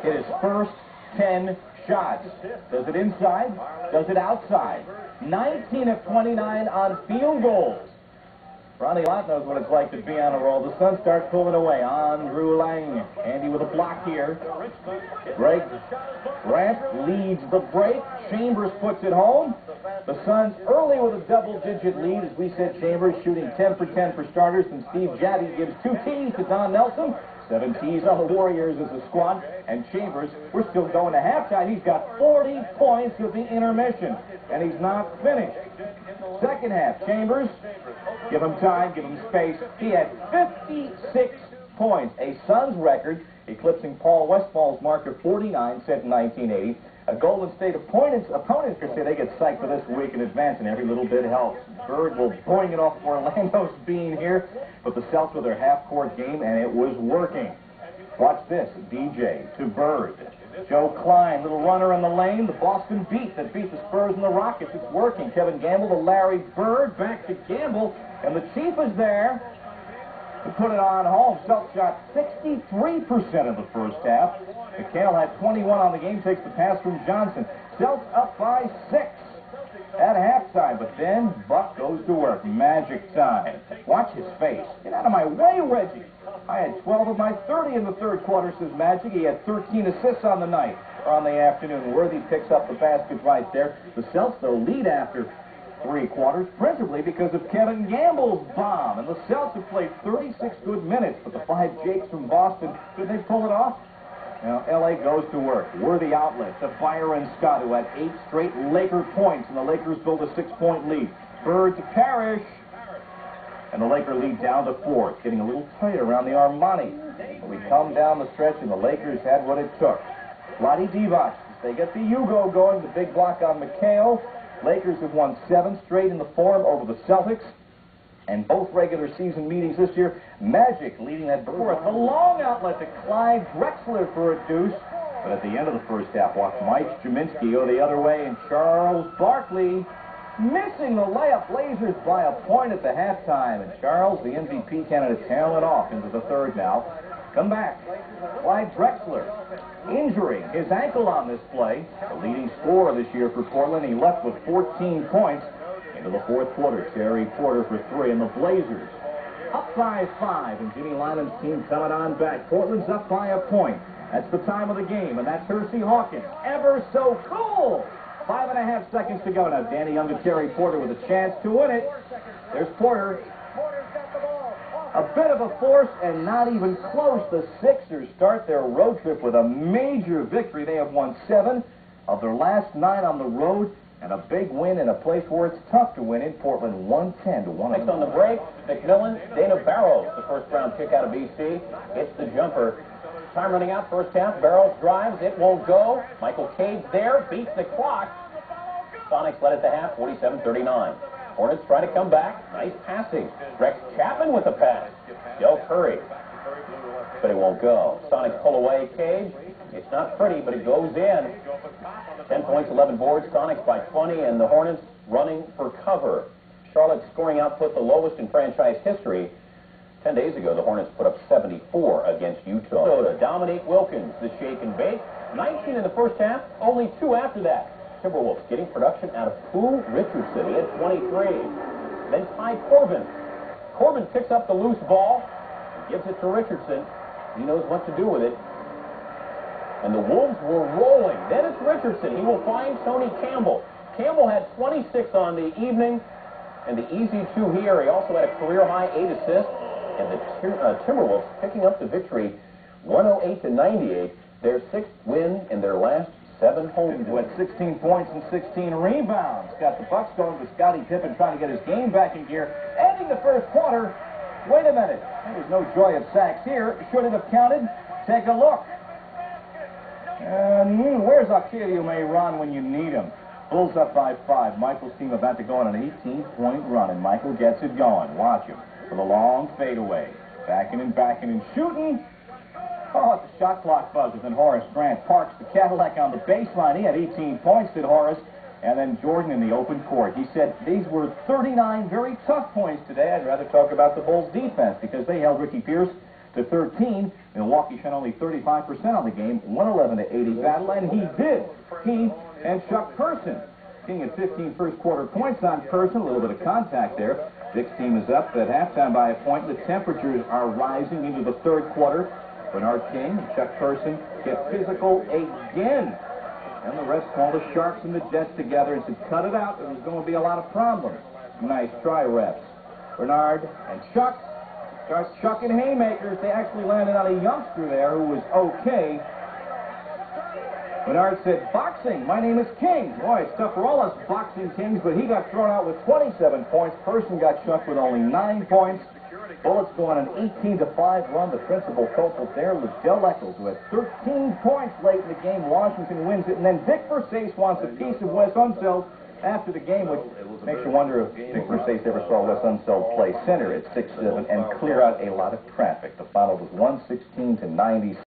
hit his first 10 shots. Does it inside? Does it outside? 19 of 29 on field goals. Ronnie Lott knows what it's like to be on a roll. The Suns start pulling away. Andrew Lang. Andy with a block here. Greg Grant leads the break. Chambers puts it home. The Suns early with a double-digit lead. As we said, Chambers shooting 10 for 10 for starters. And Steve Jaddy gives 2 tees to Don Nelson. 7 tees on the Warriors as a squad. And Chambers, we're still going to halftime. He's got 40 points at the intermission. And he's not finished. Second half, Chambers, give him time, give him space. He had 56 points, a Suns record, eclipsing Paul Westfall's mark of 49 set in 1980. A Golden State opponents could say they get psyched for this week in advance, and every little bit helps. Bird will bring it off Orlando's bean here, but the Celtics with their half-court game, and it was working. Watch this, DJ to Bird. Joe Klein, little runner in the lane, the Boston beat that beat the Spurs and the Rockets. It's working. Kevin Gamble to Larry Bird, back to Gamble, and the Chief is there to put it on home. Celtics shot 63% of the first half. McHale had 21 on the game, takes the pass from Johnson. Celtics up by 6 at halftime, but then Buck goes to work. Magic time. Watch his face. Get out of my way, Reggie. I had 12 of my 30 in the third quarter, says Magic. He had 13 assists on the night, or on the afternoon. Worthy picks up the basket right there. The Celtics, though, lead after 3 quarters, principally because of Kevin Gamble's bomb. And the Celtics have played 36 good minutes, but the 5 Jakes from Boston, did they pull it off? Now, L.A. goes to work. Worthy outlet to Byron Scott, who had 8 straight Laker points, and the Lakers build a 6-point lead. Bird to Parrish, and the Laker lead down to 4. It's getting a little tight around the Armani. But we come down the stretch, and the Lakers had what it took. Vlade Divac, they get the Hugo going, the big block on McHale. Lakers have won 7 straight in the Forum over the Celtics. And both regular season meetings this year, Magic leading that fourth. The long outlet to Clyde Drexler for a deuce. But at the end of the first half, watch Mike Jaminski go the other way, and Charles Barkley missing the layup. Blazers by a point at the halftime. And Charles, the MVP candidate, tailing off into the third now. Come back. Clyde Drexler, injury, his ankle on this play. The leading scorer this year for Portland. He left with 14 points. Into the fourth quarter, Terry Porter for 3, and the Blazers up by 5, and Jimmy Lyman's team coming on back. Portland's up by a point. That's the time of the game, and that's Hersey Hawkins. Ever so cool! 5.5 seconds to go now. Danny Young to Terry Porter with a chance to win it. There's Porter. A bit of a force and not even close. The Sixers start their road trip with a major victory. They have won 7 of their last 9 on the road. And a big win in a place where it's tough to win in Portland, 110 to 1. Next on the break, McMillan, Dana Barrows, the first-round pick out of BC, hits the jumper. Time running out, first half. Barrows drives, it won't go. Michael Cade there, beats the clock. Sonics led at the half, 47-39. Hornets try to come back. Nice passing. Rex Chapman with the pass. Del Curry, but it won't go. Sonics pull away. Cage. It's not pretty, but it goes in. 10 points, 11 boards. Sonics by 20, and the Hornets running for cover. Charlotte's scoring output the lowest in franchise history. 10 days ago, the Hornets put up 74 against Utah. So to Dominique Wilkins, the shake and bake. 19 in the first half, only 2 after that. Timberwolves getting production out of Pooh Richardson. He had 23. Then Ty Corbin. Corbin picks up the loose ball and gives it to Richardson. He knows what to do with it. And the Wolves were rolling. Then it's Richardson. He will find Tony Campbell. Campbell had 26 on the evening, and the easy 2 here. He also had a career-high 8 assists. And the Timberwolves picking up the victory, 108-98. Their 6th win in their last 7 home games. With 16 points and 16 rebounds. Got the Bucks going with Scottie Pippen trying to get his game back in gear. Ending the first quarter. Wait a minute. There's no joy of sacks here. Should it have counted? Take a look. Where's Achille May run when you need him? Bulls up by 5. Michael's team about to go on an 18-point run, and Michael gets it going. Watch him for the long fadeaway. Backing and shooting. Oh, the shot clock buzzes, and Horace Grant parks the Cadillac on the baseline. He had 18 points, did Horace. And then Jordan in the open court. He said these were 39 very tough points today. I'd rather talk about the Bulls' defense because they held Ricky Pierce to 13. Milwaukee shot only 35% on the game, 111-80 battle, and he did. He and Chuck Person. King had 15 first-quarter points on Person, a little bit of contact there. Dick's team is up at halftime by a point. The temperatures are rising into the third quarter. Bernard King and Chuck Person get physical again. And the refs called the Sharks and the Jets together and said, cut it out. There's going to be a lot of problems. Nice try, refs. Bernard and Chuck starts chucking haymakers. They actually landed on a youngster there who was okay. Bernard said, boxing, my name is King. Boy, it's tough for all us boxing kings, but he got thrown out with 27 points. Person got chucked with only 9 points. Bullets go on an 18-5 run. The principal culprit there was Joe Eccles, who had 13 points late in the game. Washington wins it, and then Dick Versace wants a piece of Wes Unseld after the game, which makes you wonder if Dick Versace ever saw Wes Unseld play center at 6'7" and clear out a lot of traffic. The final was 116-90.